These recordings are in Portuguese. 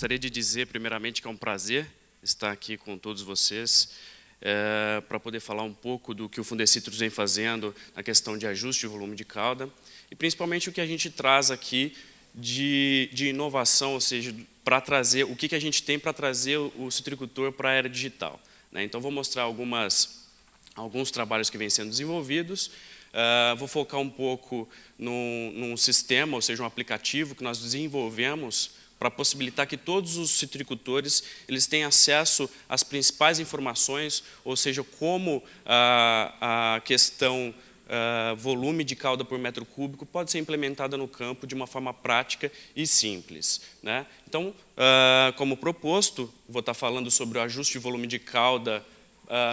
Gostaria de dizer, primeiramente, que é um prazer estar aqui com todos vocês para poder falar um pouco do que o Fundecitrus vem fazendo na questão de ajuste de volume de cauda e, principalmente, o que a gente traz aqui de inovação, ou seja, para trazer o que a gente tem para trazer o citricultor para a era digital, né? Então, vou mostrar alguns trabalhos que vêm sendo desenvolvidos. Vou focar um pouco num sistema, ou seja, um aplicativo que nós desenvolvemos para possibilitar que todos os citricultores eles tenham acesso às principais informações, ou seja, como a questão volume de cauda por metro cúbico pode ser implementada no campo de uma forma prática e simples, né? Então, como proposto, vou estar falando sobre o ajuste de volume de cauda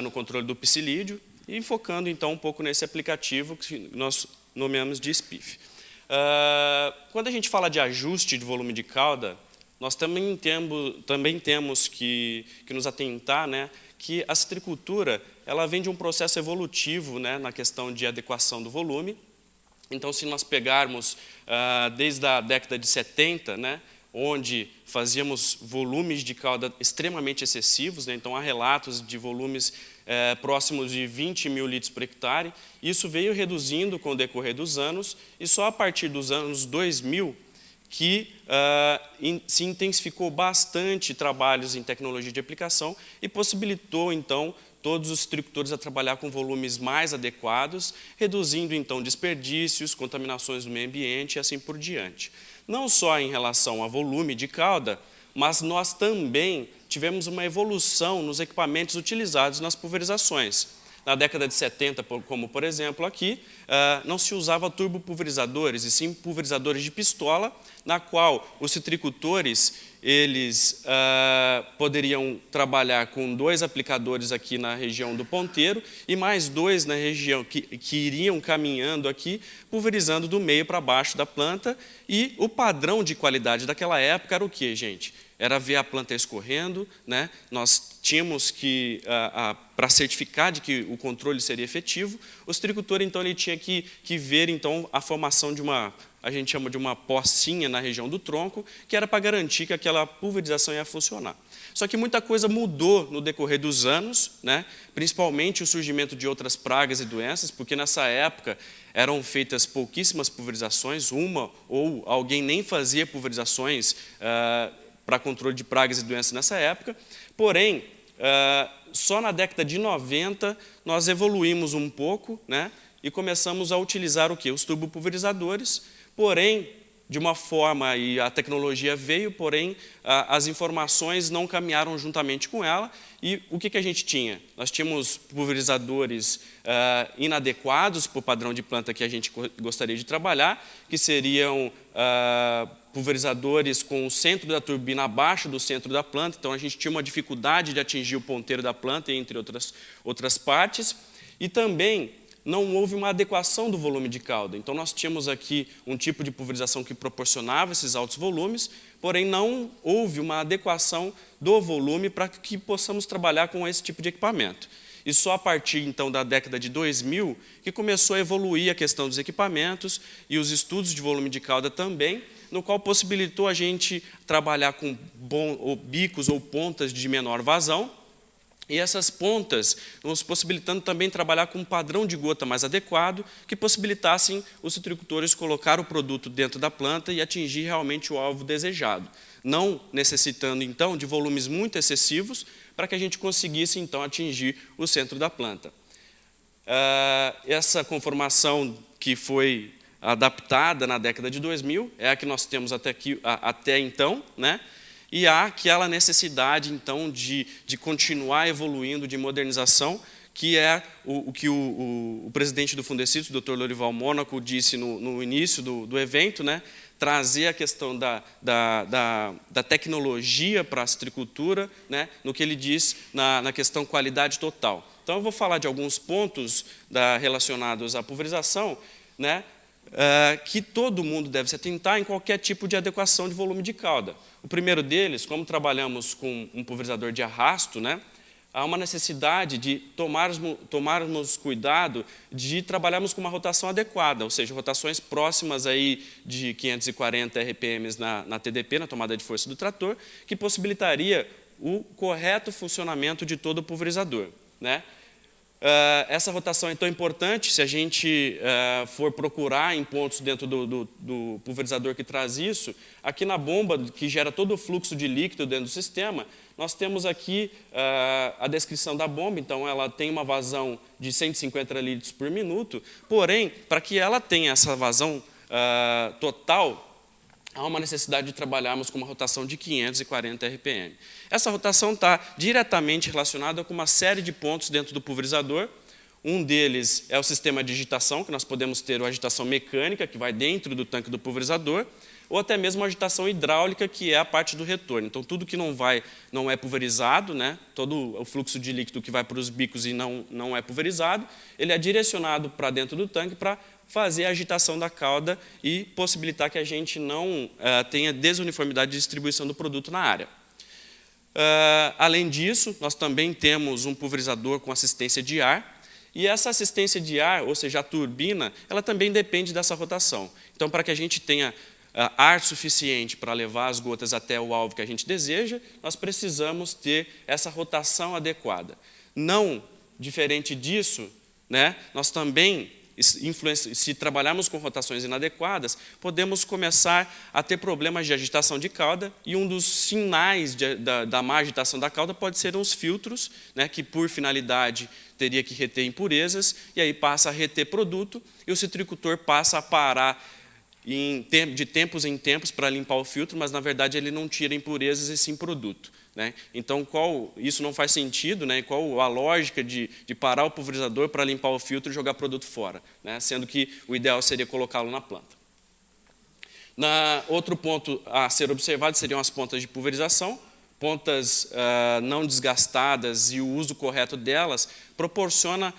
no controle do psilídeo e focando então um pouco nesse aplicativo que nós nomeamos de SPIF. Quando a gente fala de ajuste de volume de cauda, nós também temos que nos atentar, né, que a citricultura ela vem de um processo evolutivo, né, na questão de adequação do volume. Então, se nós pegarmos desde a década de 70, né, onde fazíamos volumes de cauda extremamente excessivos, né, então há relatos de volumes próximos de 20 mil litros por hectare. Isso veio reduzindo com o decorrer dos anos e só a partir dos anos 2000 que se intensificou bastante trabalhos em tecnologia de aplicação e possibilitou, então, todos os citricultores a trabalhar com volumes mais adequados, reduzindo, então, desperdícios, contaminações do meio ambiente e assim por diante. Não só em relação a volume de cauda, mas nós também tivemos uma evolução nos equipamentos utilizados nas pulverizações. Na década de 70, como por exemplo aqui, não se usava turbopulverizadores, e sim pulverizadores de pistola, na qual os citricultores eles poderiam trabalhar com 2 aplicadores aqui na região do ponteiro e mais 2 na região que iriam caminhando aqui, pulverizando do meio para baixo da planta. E o padrão de qualidade daquela época era o quê, gente? Era ver a planta escorrendo, né? Nós tínhamos que, para certificar de que o controle seria efetivo, o citricultor, então, ele tinha que ver, então, a formação de a gente chama de uma pocinha na região do tronco, que era para garantir que aquela pulverização ia funcionar. Só que muita coisa mudou no decorrer dos anos, né? Principalmente o surgimento de outras pragas e doenças, porque nessa época eram feitas pouquíssimas pulverizações, uma ou alguém nem fazia pulverizações para controle de pragas e doenças nessa época. Porém, só na década de 90 nós evoluímos um pouco, né, e começamos a utilizar o quê? Os turbopulverizadores, porém, de uma forma, e a tecnologia veio, porém, as informações não caminharam juntamente com ela. E o que a gente tinha? Nós tínhamos pulverizadores inadequados para o padrão de planta que a gente gostaria de trabalhar, que seriam pulverizadores com o centro da turbina abaixo do centro da planta. Então, a gente tinha uma dificuldade de atingir o ponteiro da planta, entre outras partes. E também não houve uma adequação do volume de cauda. Então, nós tínhamos aqui um tipo de pulverização que proporcionava esses altos volumes, porém não houve uma adequação do volume para que possamos trabalhar com esse tipo de equipamento. E só a partir, então, da década de 2000 que começou a evoluir a questão dos equipamentos e os estudos de volume de cauda também, no qual possibilitou a gente trabalhar com bicos ou pontas de menor vazão, e essas pontas nos possibilitando também trabalhar com um padrão de gota mais adequado, que possibilitassem os citricultores colocar o produto dentro da planta e atingir realmente o alvo desejado, não necessitando, então, de volumes muito excessivos para que a gente conseguisse, então, atingir o centro da planta. Essa conformação que foi adaptada na década de 2000 é a que nós temos até então, né? E há aquela necessidade, então, de continuar evoluindo, de modernização, que é o que o presidente do Fundecitrus, o Dr. Lorival Mônaco, disse no início do evento, né? Trazer a questão da tecnologia para a citricultura, né? No que ele diz na questão qualidade total. Então, eu vou falar de alguns pontos relacionados à pulverização, né? Que todo mundo deve se atentar em qualquer tipo de adequação de volume de cauda. O primeiro deles, como trabalhamos com um pulverizador de arrasto, né, há uma necessidade de tomarmos cuidado de trabalharmos com uma rotação adequada, ou seja, rotações próximas aí de 540 RPMs na TDP, na tomada de força do trator, que possibilitaria o correto funcionamento de todo o pulverizador, né? Essa rotação é tão importante, se a gente for procurar em pontos dentro do pulverizador que traz isso, aqui na bomba, que gera todo o fluxo de líquido dentro do sistema, nós temos aqui a descrição da bomba, então ela tem uma vazão de 150 litros por minuto, porém, para que ela tenha essa vazão total, há uma necessidade de trabalharmos com uma rotação de 540 RPM. Essa rotação está diretamente relacionada com uma série de pontos dentro do pulverizador. Um deles é o sistema de agitação, que nós podemos ter a agitação mecânica, que vai dentro do tanque do pulverizador, ou até mesmo a agitação hidráulica, que é a parte do retorno. Então, tudo que não é pulverizado, né, todo o fluxo de líquido que vai para os bicos e não é pulverizado, ele é direcionado para dentro do tanque para fazer a agitação da cauda e possibilitar que a gente não tenha desuniformidade de distribuição do produto na área. Além disso, nós também temos um pulverizador com assistência de ar, e essa assistência de ar, ou seja, a turbina, ela também depende dessa rotação. Então, para que a gente tenha ar suficiente para levar as gotas até o alvo que a gente deseja, nós precisamos ter essa rotação adequada. Não diferente disso, né, nós também, se trabalharmos com rotações inadequadas, podemos começar a ter problemas de agitação de cauda, e um dos sinais da má agitação da cauda pode ser os filtros, né, que por finalidade teria que reter impurezas, e aí passa a reter produto, e o citricultor passa a parar de tempos em tempos para limpar o filtro, mas na verdade ele não tira impurezas e sim produto, né? Então, isso não faz sentido, né? Qual a lógica de parar o pulverizador para limpar o filtro e jogar produto fora, né? Sendo que o ideal seria colocá-lo na planta. Outro ponto a ser observado seriam as pontas de pulverização. Pontas não desgastadas e o uso correto delas proporciona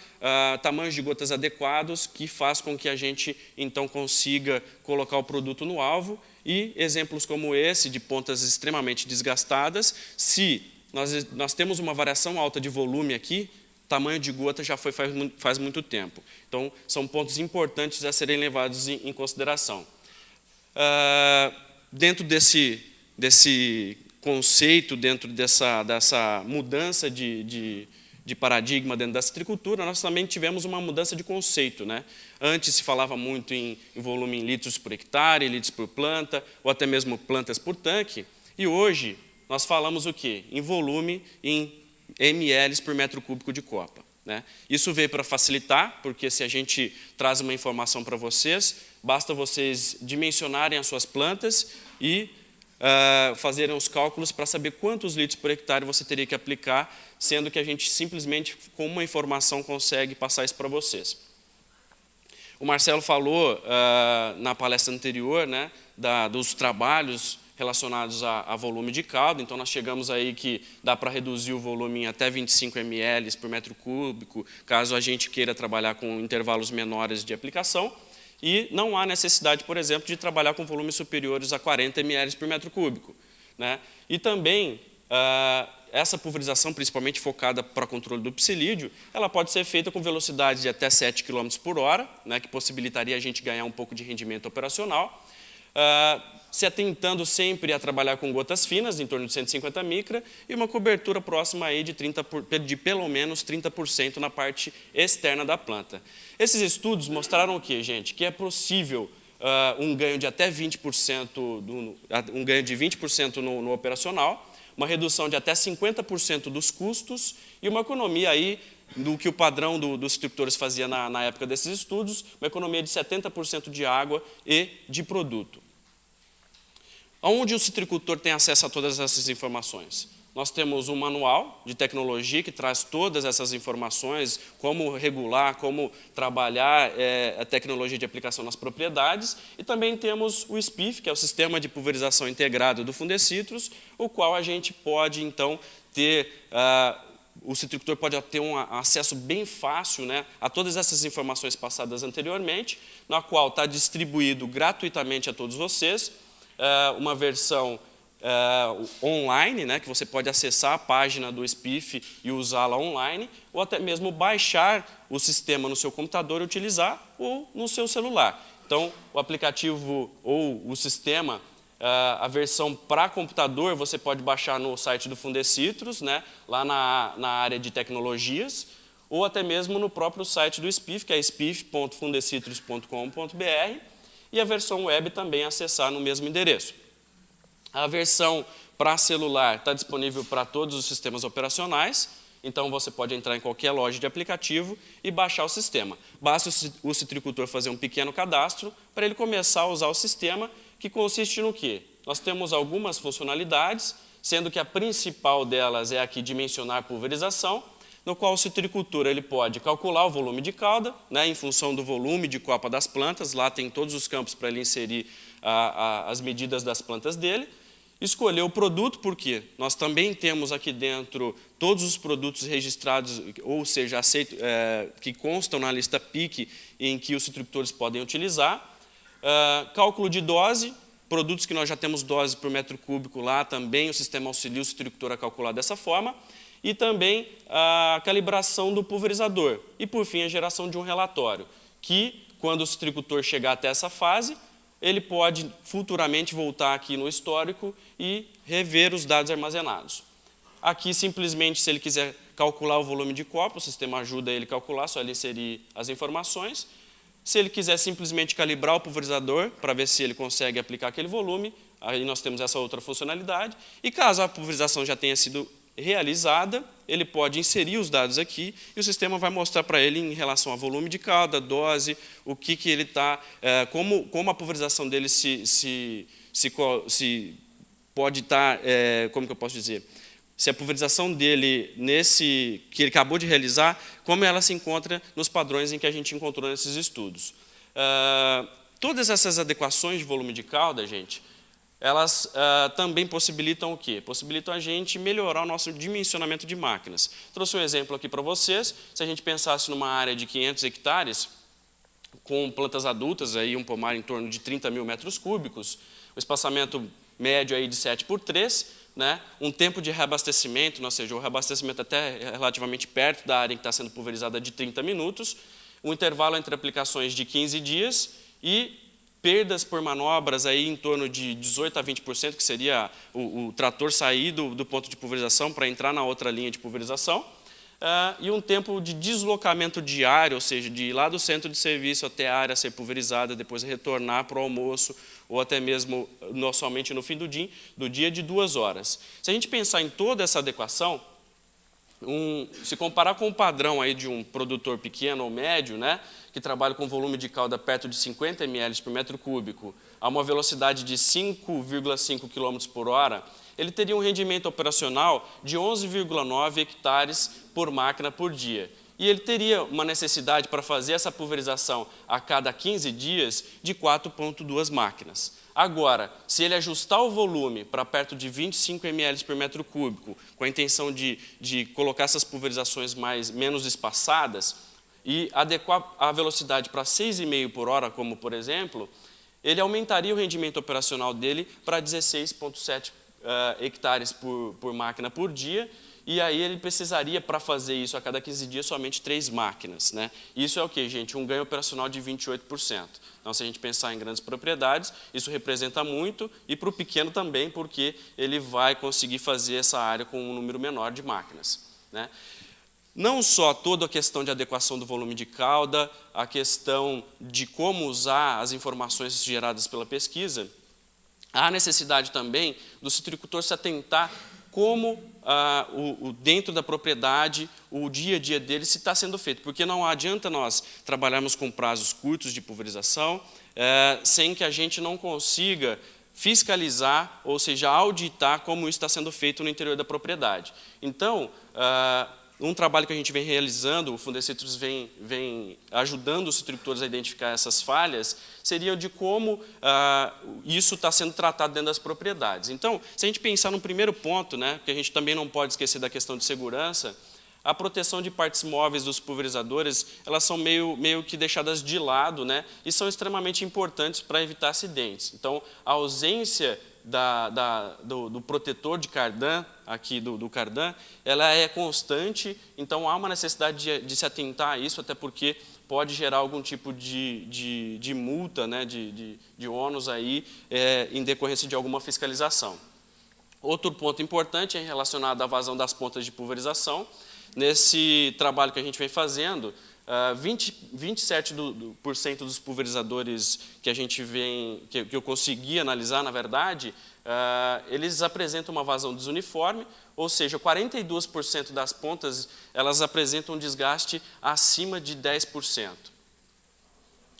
tamanhos de gotas adequados, que faz com que a gente então consiga colocar o produto no alvo. E exemplos como esse, de pontas extremamente desgastadas, se nós temos uma variação alta de volume aqui, tamanho de gota já foi faz muito tempo. Então, são pontos importantes a serem levados em consideração. Dentro desse conceito, dentro dessa mudança de paradigma dentro da citricultura, nós também tivemos uma mudança de conceito, né? Antes se falava muito em volume em litros por hectare, litros por planta, ou até mesmo plantas por tanque, e hoje nós falamos o quê? Em volume em ml por metro cúbico de copa, né? Isso veio para facilitar, porque se a gente traz uma informação para vocês, basta vocês dimensionarem as suas plantas e fazerem os cálculos para saber quantos litros por hectare você teria que aplicar, sendo que a gente simplesmente, com uma informação, consegue passar isso para vocês. O Marcelo falou na palestra anterior, né, dos trabalhos relacionados a volume de calda, então nós chegamos aí que dá para reduzir o volume em até 25 ml por metro cúbico, caso a gente queira trabalhar com intervalos menores de aplicação. E não há necessidade, por exemplo, de trabalhar com volumes superiores a 40 ml por metro cúbico, né? E também, essa pulverização, principalmente focada para controle do psilídeo, ela pode ser feita com velocidade de até 7 km por hora, né, que possibilitaria a gente ganhar um pouco de rendimento operacional, se atentando sempre a trabalhar com gotas finas, em torno de 150 micra, e uma cobertura próxima aí de pelo menos 30% na parte externa da planta. Esses estudos mostraram o quê, gente? Que é possível um ganho de até 20%, um ganho de 20% no operacional, uma redução de até 50% dos custos e uma economia aí do que o padrão dos citricultores fazia na época desses estudos, uma economia de 70% de água e de produto. Onde o citricultor tem acesso a todas essas informações? Nós temos um manual de tecnologia que traz todas essas informações, como regular, como trabalhar a tecnologia de aplicação nas propriedades, e também temos o SPIF, que é o Sistema de Pulverização Integrado do Fundecitrus, o qual a gente pode, então, ter, o citricultor pode ter um acesso bem fácil, né, a todas essas informações passadas anteriormente, na qual está distribuído gratuitamente a todos vocês, uma versão online, né, que você pode acessar a página do SPIF e usá-la online, ou até mesmo baixar o sistema no seu computador e utilizar, ou no seu celular. Então, o aplicativo ou o sistema, a versão para computador, você pode baixar no site do Fundecitrus, né, lá na área de tecnologias, ou até mesmo no próprio site do SPIF, que é spif.fundecitrus.com.br, e a versão web também acessar no mesmo endereço. A versão para celular está disponível para todos os sistemas operacionais, então você pode entrar em qualquer loja de aplicativo e baixar o sistema. Basta o citricultor fazer um pequeno cadastro para ele começar a usar o sistema, que consiste no quê? Nós temos algumas funcionalidades, sendo que a principal delas é aqui dimensionar pulverização, no qual o citricultor ele pode calcular o volume de cauda, né, em função do volume de copa das plantas, lá tem todos os campos para ele inserir as medidas das plantas dele, escolher o produto, porque nós também temos aqui dentro todos os produtos registrados, ou seja, que constam na lista PIC, em que os citricultores podem utilizar. Cálculo de dose, produtos que nós já temos dose por metro cúbico lá, também o sistema auxilia o citricultor a calcular dessa forma. E também a calibração do pulverizador. E, por fim, a geração de um relatório, que, quando o citricultor chegar até essa fase, ele pode futuramente voltar aqui no histórico e rever os dados armazenados. Aqui, simplesmente, se ele quiser calcular o volume de copa, o sistema ajuda ele a calcular, só ele inserir as informações. Se ele quiser simplesmente calibrar o pulverizador, para ver se ele consegue aplicar aquele volume, aí nós temos essa outra funcionalidade. E caso a pulverização já tenha sido realizada, ele pode inserir os dados aqui e o sistema vai mostrar para ele em relação a volume de cauda, dose, o que ele está, como a pulverização dele se pode estar, como que eu posso dizer, se a pulverização dele, que ele acabou de realizar, como ela se encontra nos padrões em que a gente encontrou nesses estudos. Todas essas adequações de volume de cauda, gente, elas também possibilitam o quê? Possibilitam a gente melhorar o nosso dimensionamento de máquinas. Trouxe um exemplo aqui para vocês. Se a gente pensasse numa área de 500 hectares, com plantas adultas, aí um pomar em torno de 30 mil metros cúbicos, o espaçamento médio aí de 7×3, né? Um tempo de reabastecimento, ou seja, o reabastecimento até relativamente perto da área que está sendo pulverizada de 30 minutos, um intervalo entre aplicações de 15 dias e perdas por manobras aí em torno de 18% a 20%, que seria o trator sair do ponto de pulverização para entrar na outra linha de pulverização, e um tempo de deslocamento diário, ou seja, de ir lá do centro de serviço até a área ser pulverizada, depois retornar para o almoço, ou até mesmo somente no fim do dia de 2 horas. Se a gente pensar em toda essa adequação, se comparar com o padrão aí de um produtor pequeno ou médio, né, que trabalha com volume de cauda perto de 50 ml por metro cúbico, a uma velocidade de 5,5 km por hora, ele teria um rendimento operacional de 11,9 hectares por máquina por dia. E ele teria uma necessidade para fazer essa pulverização a cada 15 dias de 4,2 máquinas. Agora, se ele ajustar o volume para perto de 25 ml por metro cúbico, com a intenção de colocar essas pulverizações menos espaçadas, e adequar a velocidade para 6,5 por hora, como por exemplo, ele aumentaria o rendimento operacional dele para 16,7 hectares por máquina por dia, e aí ele precisaria, para fazer isso a cada 15 dias, somente 3 máquinas. Né? Isso é o quê, gente? Um ganho operacional de 28%. Então, se a gente pensar em grandes propriedades, isso representa muito, e para o pequeno também, porque ele vai conseguir fazer essa área com um número menor de máquinas. Né? Não só toda a questão de adequação do volume de cauda, a questão de como usar as informações geradas pela pesquisa, há necessidade também do citricultor se atentar como dentro da propriedade, o dia a dia dele se está sendo feito. Porque não adianta nós trabalharmos com prazos curtos de pulverização sem que a gente não consiga fiscalizar, ou seja, auditar como isso está sendo feito no interior da propriedade. Então, um trabalho que a gente vem realizando, o Fundecitrus vem ajudando os citricultores a identificar essas falhas, seria de como isso está sendo tratado dentro das propriedades. Então, se a gente pensar no primeiro ponto, né, que a gente também não pode esquecer da questão de segurança, a proteção de partes móveis dos pulverizadores, elas são meio que deixadas de lado, né, e são extremamente importantes para evitar acidentes. Então, a ausência do protetor de cardan, aqui do cardan, ela é constante, então há uma necessidade de se atentar a isso, até porque pode gerar algum tipo de multa, né, de ônus aí, em decorrência de alguma fiscalização. Outro ponto importante é relacionado à vazão das pontas de pulverização. Nesse trabalho que a gente vem fazendo, 27% dos pulverizadores que a gente que eu consegui analisar, na verdade, eles apresentam uma vazão desuniforme, ou seja, 42% das pontas elas apresentam um desgaste acima de 10%.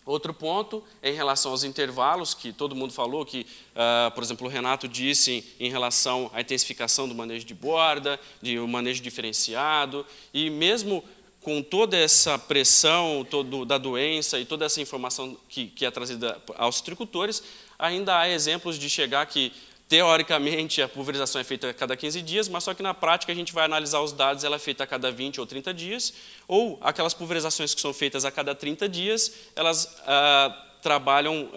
Outro ponto é em relação aos intervalos, que todo mundo falou, que, por exemplo, o Renato disse em relação à intensificação do manejo de borda, o manejo diferenciado, e mesmo com toda essa pressão da doença e toda essa informação que é trazida aos citricultores, ainda há exemplos de chegar que, teoricamente, a pulverização é feita a cada 15 dias, mas só que na prática a gente vai analisar os dados, ela é feita a cada 20 ou 30 dias, ou aquelas pulverizações que são feitas a cada 30 dias, elas trabalham,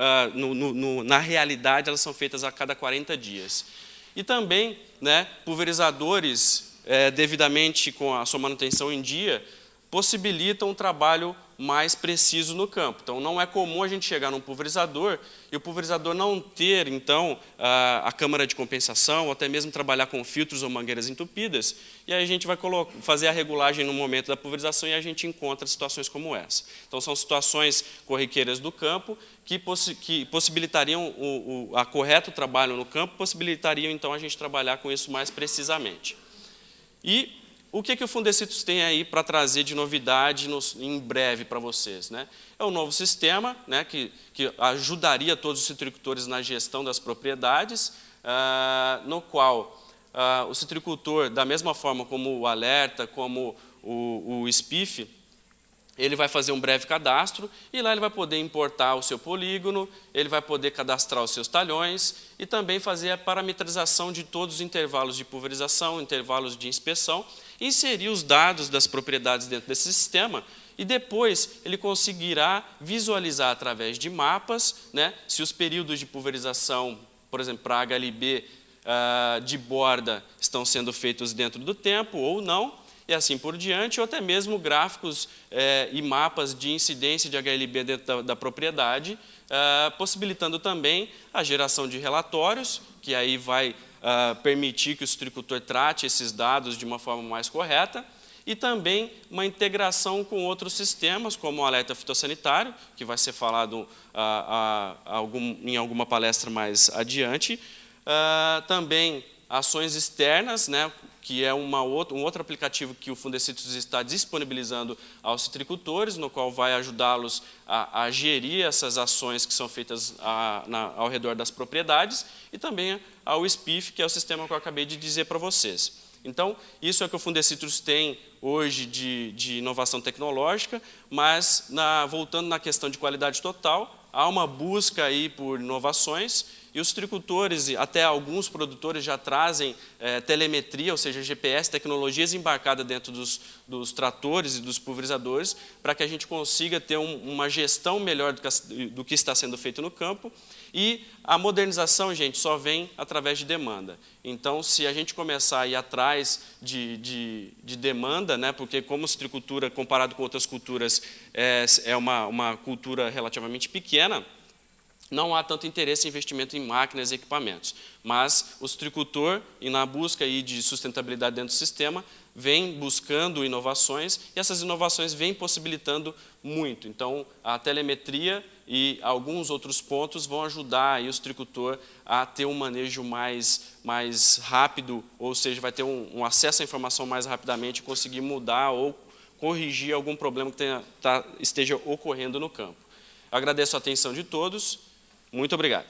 na realidade, elas são feitas a cada 40 dias. E também, né, pulverizadores, devidamente com a sua manutenção em dia, possibilitam um trabalho mais preciso no campo. Então, não é comum a gente chegar num pulverizador e o pulverizador não ter, então, a câmara de compensação, ou até mesmo trabalhar com filtros ou mangueiras entupidas, e aí a gente vai fazer a regulagem no momento da pulverização e a gente encontra situações como essa. Então, são situações corriqueiras do campo que possibilitariam a correto trabalho no campo, possibilitariam, então, a gente trabalhar com isso mais precisamente. E o que o Fundecitrus tem aí para trazer de novidade em breve para vocês, né? É um novo sistema, né, que ajudaria todos os citricultores na gestão das propriedades, no qual o citricultor, da mesma forma como o Alerta, como o SPIF, ele vai fazer um breve cadastro e lá ele vai poder importar o seu polígono, ele vai poder cadastrar os seus talhões e também fazer a parametrização de todos os intervalos de pulverização, intervalos de inspeção, inserir os dados das propriedades dentro desse sistema e depois ele conseguirá visualizar através de mapas, né, se os períodos de pulverização, por exemplo, para HLB de borda estão sendo feitos dentro do tempo ou não, e assim por diante, ou até mesmo gráficos e mapas de incidência de HLB dentro da propriedade, possibilitando também a geração de relatórios, que aí vai permitir que o citricultor trate esses dados de uma forma mais correta, e também uma integração com outros sistemas, como o alerta fitossanitário, que vai ser falado em alguma palestra mais adiante, também ações externas, né, que é um outro aplicativo que o Fundecitrus está disponibilizando aos citricultores, no qual vai ajudá-los a gerir essas ações que são feitas ao redor das propriedades, e também ao SPIF, que é o sistema que eu acabei de dizer para vocês. Então, isso é o que o Fundecitrus tem hoje de inovação tecnológica, mas, voltando na questão de qualidade total, há uma busca aí por inovações, e os citricultores, até alguns produtores já trazem telemetria, ou seja, GPS, tecnologias embarcadas dentro dos tratores e dos pulverizadores, para que a gente consiga ter uma gestão melhor do que está sendo feito no campo. E a modernização, gente, só vem através de demanda. Então, se a gente começar a ir atrás de demanda, né, porque como a citricultura, comparado com outras culturas, é uma cultura relativamente pequena, não há tanto interesse em investimento em máquinas e equipamentos. Mas o citricultor, e na busca aí de sustentabilidade dentro do sistema, vem buscando inovações, e essas inovações vêm possibilitando muito. Então, a telemetria e alguns outros pontos vão ajudar aí o citricultor a ter um manejo mais rápido, ou seja, vai ter um acesso à informação mais rapidamente e conseguir mudar ou corrigir algum problema que esteja ocorrendo no campo. Agradeço a atenção de todos. Muito obrigado.